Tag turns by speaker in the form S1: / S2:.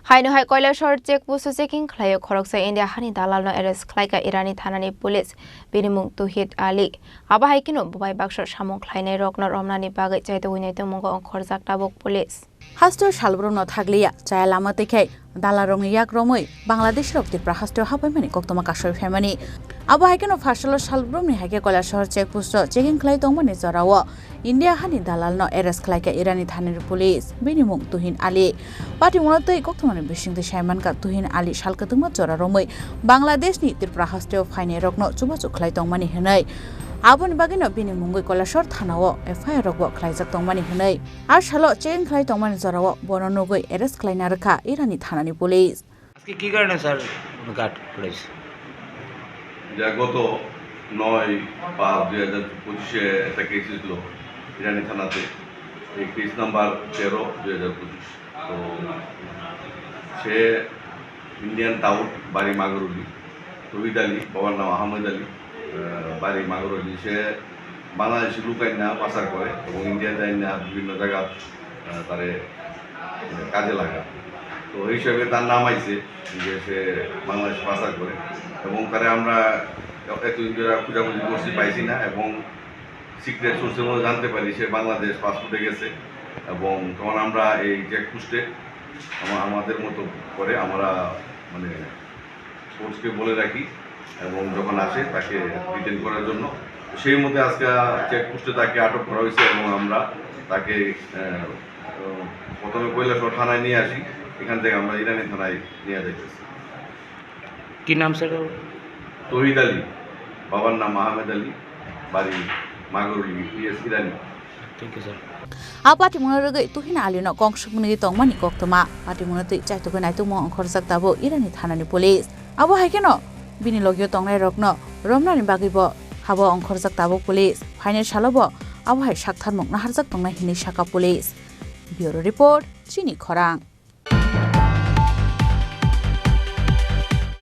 S1: Hani Kailashahar Checkpost checking Khlaiwi Khorang India Hani Dalalno arrest Khlaikha Irani Thanani police binimung tuhit ali aba haikino bubai bakshar samung khlainai rokno romnani bagai chaito winai mungo khorjak tabuk police
S2: Hastur Shalbruno Taglia, Chayalama Teke, Dalarong Yak Romui, Bangladesh of the Prahastur Hapamani, Koktoma Kashor family. Aba Hakan of Hashalo Shalbrumi Hake Kailashahar Checkpost, checking Khlaitomani Zorawa, India Hani Dalalno arrest Khlaikha Irani Thanani police, binimung tuhin ali. Party Monote Koktomani wishing the Shaman got tuhin ali Shalkatuma Zora Romui, Bangladesh ni Prahastur of Hani Rokno, Chubasu Klaitomani Hanai. Abon bagino binimung Kailashahar Thanawo, a fire rock Khlaijak Tongmani Hanai. Ashalo chain Khlai Tongmani Zorawa, Bononogo, arrest Khlainarka, Irani Thanani police.
S3: কি কারণে sir guard করেছে
S4: যা গত 9/5/2025 একটা case ছিল ইরানি থানাতে এই case number 13/2025 তো সে ইন্ডিয়ান টাউট বাড়ি মাগরুলি তহিদ আলী বাবার নাম আহমেদ আলী বাড়ি মাগরুলি সে বাংলাদেশি লুকাইনা পাচার করে এবং ইন্ডিয়ান যাইনা বিভিন্ন জায়গা তারে কাজে লাগায় তো এই হিসাবে তার নাম আইছে যে সে বাংলাদেশ পাচার করে এবং তারে আমরা এতদিন ধরে খোঁজাখুঁজি করছি পাইছি না এবং সিক্রেট সোর্সের মধ্যে জানতে পারি সে বাংলাদেশ পাসপোর্টে গেছে এবং তখন আমরা এই চেকপোস্টে আমাদের মতো করে আমরা মানে ফোর্সকে বলে রাখি এবং যখন আসে তাকে ডিটেইন করার জন্য সেই মধ্যে আজকে চেকপোস্টে তাকে আটক করা হয়েছে এবং আমরা তাকে প্রথমে কৈলাসহর থানায় নিয়ে আসি এখান থেকে আমরা ইরানি থানায় নিয়ে যাইতেছি
S3: কি নাম স্যার
S4: তহিদ আলী বাবার নাম আহমেদ আলী বাড়ি Magruli Irani
S3: thank you sir
S2: Apati Monogai Tuhina Alino Kongsumuni Tongmani Koktoma, Pati Monoti Chaitokanatumo on Khorsak Tabo, Irani Thanani police. Abo Haikeno, Binilogio Tongai Rokno, Romnani Bagibo, Habo on Khorsak Tabo police, Pine Shalobo, Abo Shaktan Mok Naharzak Tonga Hini Shaka police. Bureau Report, Chini Khorang.